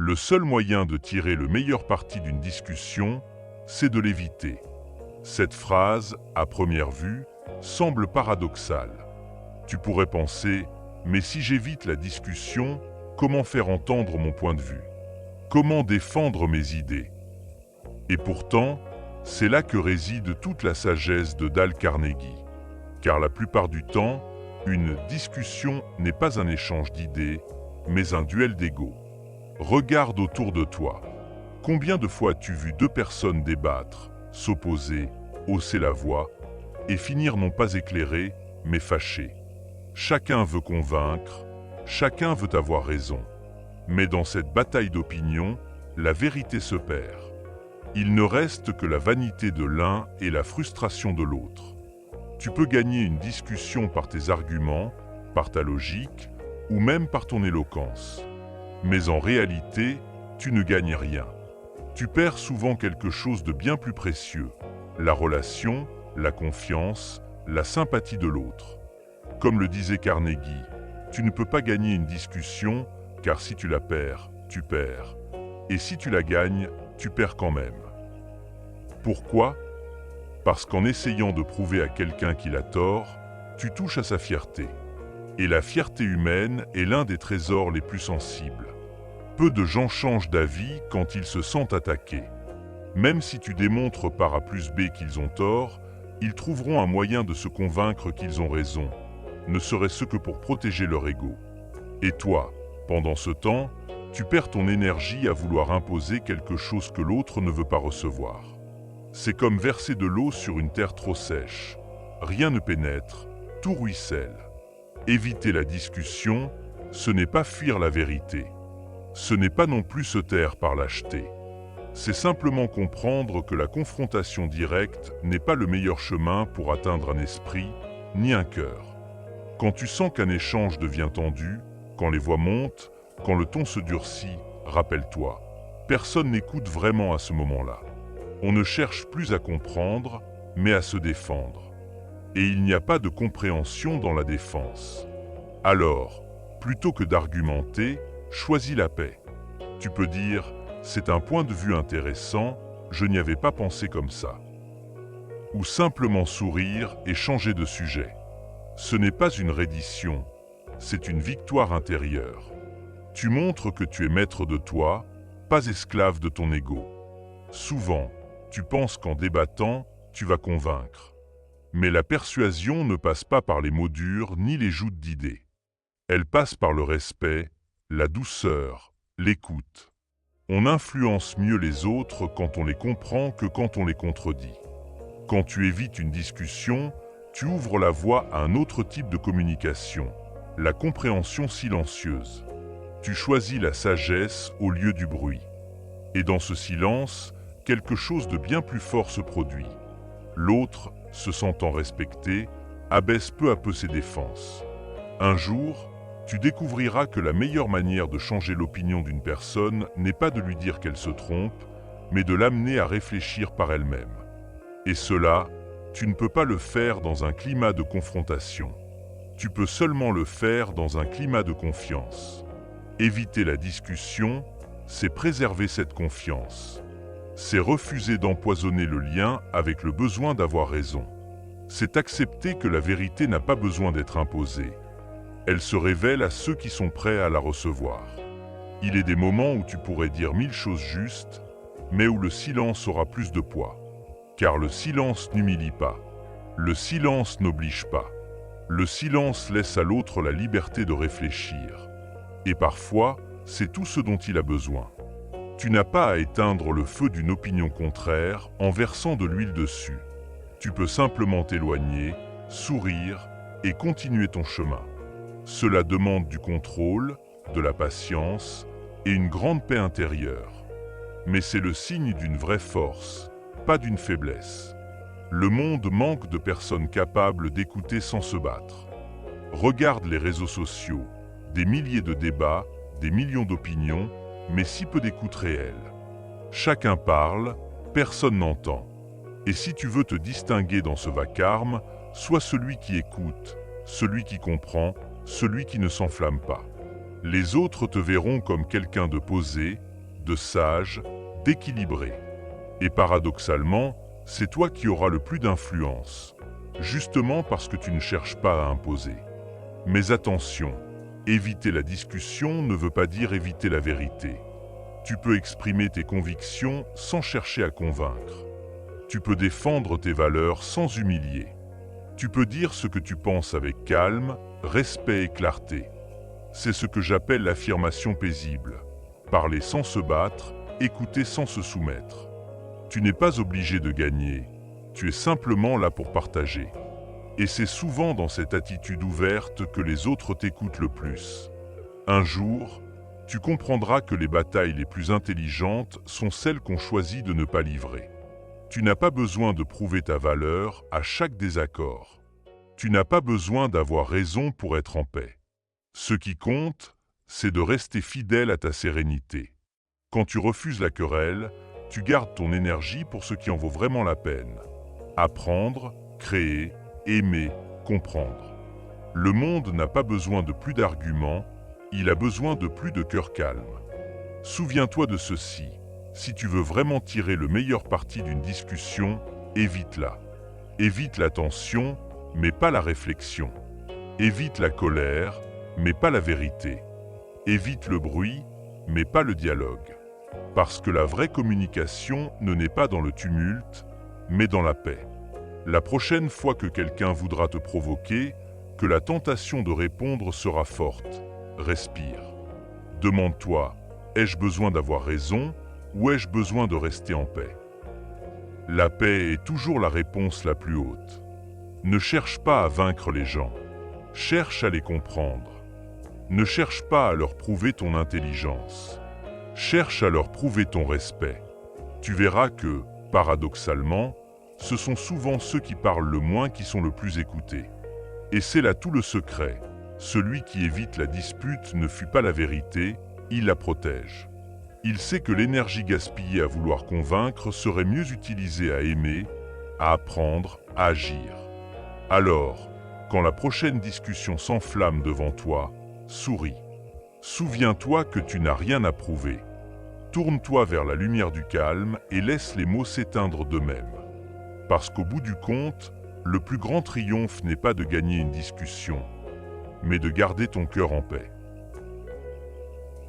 Le seul moyen de tirer le meilleur parti d'une discussion, c'est de l'éviter. Cette phrase, à première vue, semble paradoxale. Tu pourrais penser, mais si j'évite la discussion, comment faire entendre mon point de vue? Comment défendre mes idées? Et pourtant, c'est là que réside toute la sagesse de Dale Carnegie. Car la plupart du temps, une discussion n'est pas un échange d'idées, mais un duel d'ego. Regarde autour de toi. Combien de fois as-tu vu deux personnes débattre, s'opposer, hausser la voix, et finir non pas éclairées, mais fâchées? Chacun veut convaincre, chacun veut avoir raison. Mais dans cette bataille d'opinion, la vérité se perd. Il ne reste que la vanité de l'un et la frustration de l'autre. Tu peux gagner une discussion par tes arguments, par ta logique, ou même par ton éloquence. Mais en réalité, tu ne gagnes rien. Tu perds souvent quelque chose de bien plus précieux, la relation, la confiance, la sympathie de l'autre. Comme le disait Carnegie, tu ne peux pas gagner une discussion, car si tu la perds, tu perds. Et si tu la gagnes, tu perds quand même. Pourquoi? Parce qu'en essayant de prouver à quelqu'un qu'il a tort, tu touches à sa fierté. Et la fierté humaine est l'un des trésors les plus sensibles. Peu de gens changent d'avis quand ils se sentent attaqués. Même si tu démontres par A plus B qu'ils ont tort, ils trouveront un moyen de se convaincre qu'ils ont raison, ne serait-ce que pour protéger leur ego. Et toi, pendant ce temps, tu perds ton énergie à vouloir imposer quelque chose que l'autre ne veut pas recevoir. C'est comme verser de l'eau sur une terre trop sèche. Rien ne pénètre, tout ruisselle. Éviter la discussion, ce n'est pas fuir la vérité. Ce n'est pas non plus se taire par lâcheté. C'est simplement comprendre que la confrontation directe n'est pas le meilleur chemin pour atteindre un esprit, ni un cœur. Quand tu sens qu'un échange devient tendu, quand les voix montent, quand le ton se durcit, rappelle-toi, personne n'écoute vraiment à ce moment-là. On ne cherche plus à comprendre, mais à se défendre. Et il n'y a pas de compréhension dans la défense. Alors, plutôt que d'argumenter, choisis la paix. Tu peux dire « c'est un point de vue intéressant, je n'y avais pas pensé comme ça ». Ou simplement sourire et changer de sujet. Ce n'est pas une reddition, c'est une victoire intérieure. Tu montres que tu es maître de toi, pas esclave de ton ego. Souvent, tu penses qu'en débattant, tu vas convaincre. Mais la persuasion ne passe pas par les mots durs ni les joutes d'idées. Elle passe par le respect, la douceur, l'écoute. On influence mieux les autres quand on les comprend que quand on les contredit. Quand tu évites une discussion, tu ouvres la voie à un autre type de communication, la compréhension silencieuse. Tu choisis la sagesse au lieu du bruit. Et dans ce silence, quelque chose de bien plus fort se produit. L'autre, se sentant respecté, abaisse peu à peu ses défenses. Un jour, tu découvriras que la meilleure manière de changer l'opinion d'une personne n'est pas de lui dire qu'elle se trompe, mais de l'amener à réfléchir par elle-même. Et cela, tu ne peux pas le faire dans un climat de confrontation. Tu peux seulement le faire dans un climat de confiance. Éviter la discussion, c'est préserver cette confiance. C'est refuser d'empoisonner le lien avec le besoin d'avoir raison. C'est accepter que la vérité n'a pas besoin d'être imposée. Elle se révèle à ceux qui sont prêts à la recevoir. Il est des moments où tu pourrais dire 1000 choses justes, mais où le silence aura plus de poids. Car le silence n'humilie pas. Le silence n'oblige pas. Le silence laisse à l'autre la liberté de réfléchir. Et parfois, c'est tout ce dont il a besoin. Tu n'as pas à éteindre le feu d'une opinion contraire en versant de l'huile dessus. Tu peux simplement t'éloigner, sourire et continuer ton chemin. Cela demande du contrôle, de la patience et une grande paix intérieure. Mais c'est le signe d'une vraie force, pas d'une faiblesse. Le monde manque de personnes capables d'écouter sans se battre. Regarde les réseaux sociaux, des milliers de débats, des millions d'opinions, mais si peu d'écoute réelle. Chacun parle, personne n'entend. Et si tu veux te distinguer dans ce vacarme, sois celui qui écoute, celui qui comprend, celui qui ne s'enflamme pas. Les autres te verront comme quelqu'un de posé, de sage, d'équilibré. Et paradoxalement, c'est toi qui auras le plus d'influence, justement parce que tu ne cherches pas à imposer. Mais attention, éviter la discussion ne veut pas dire éviter la vérité. Tu peux exprimer tes convictions sans chercher à convaincre. Tu peux défendre tes valeurs sans humilier. Tu peux dire ce que tu penses avec calme, respect et clarté. C'est ce que j'appelle l'affirmation paisible. Parler sans se battre, écouter sans se soumettre. Tu n'es pas obligé de gagner, tu es simplement là pour partager. Et c'est souvent dans cette attitude ouverte que les autres t'écoutent le plus. Un jour, tu comprendras que les batailles les plus intelligentes sont celles qu'on choisit de ne pas livrer. Tu n'as pas besoin de prouver ta valeur à chaque désaccord. Tu n'as pas besoin d'avoir raison pour être en paix. Ce qui compte, c'est de rester fidèle à ta sérénité. Quand tu refuses la querelle, tu gardes ton énergie pour ce qui en vaut vraiment la peine. Apprendre, créer, aimer, comprendre. Le monde n'a pas besoin de plus d'arguments, il a besoin de plus de cœur calme. Souviens-toi de ceci, si tu veux vraiment tirer le meilleur parti d'une discussion, évite-la. Évite la tension, mais pas la réflexion. Évite la colère, mais pas la vérité. Évite le bruit, mais pas le dialogue. Parce que la vraie communication ne naît pas dans le tumulte, mais dans la paix. La prochaine fois que quelqu'un voudra te provoquer, que la tentation de répondre sera forte, respire. Demande-toi, ai-je besoin d'avoir raison ou ai-je besoin de rester en paix? La paix est toujours la réponse la plus haute. Ne cherche pas à vaincre les gens, cherche à les comprendre. Ne cherche pas à leur prouver ton intelligence. Cherche à leur prouver ton respect. Tu verras que, paradoxalement, ce sont souvent ceux qui parlent le moins qui sont le plus écoutés. Et c'est là tout le secret. Celui qui évite la dispute ne fuit pas la vérité, il la protège. Il sait que l'énergie gaspillée à vouloir convaincre serait mieux utilisée à aimer, à apprendre, à agir. Alors, quand la prochaine discussion s'enflamme devant toi, souris. Souviens-toi que tu n'as rien à prouver. Tourne-toi vers la lumière du calme et laisse les mots s'éteindre d'eux-mêmes. Parce qu'au bout du compte, le plus grand triomphe n'est pas de gagner une discussion, mais de garder ton cœur en paix.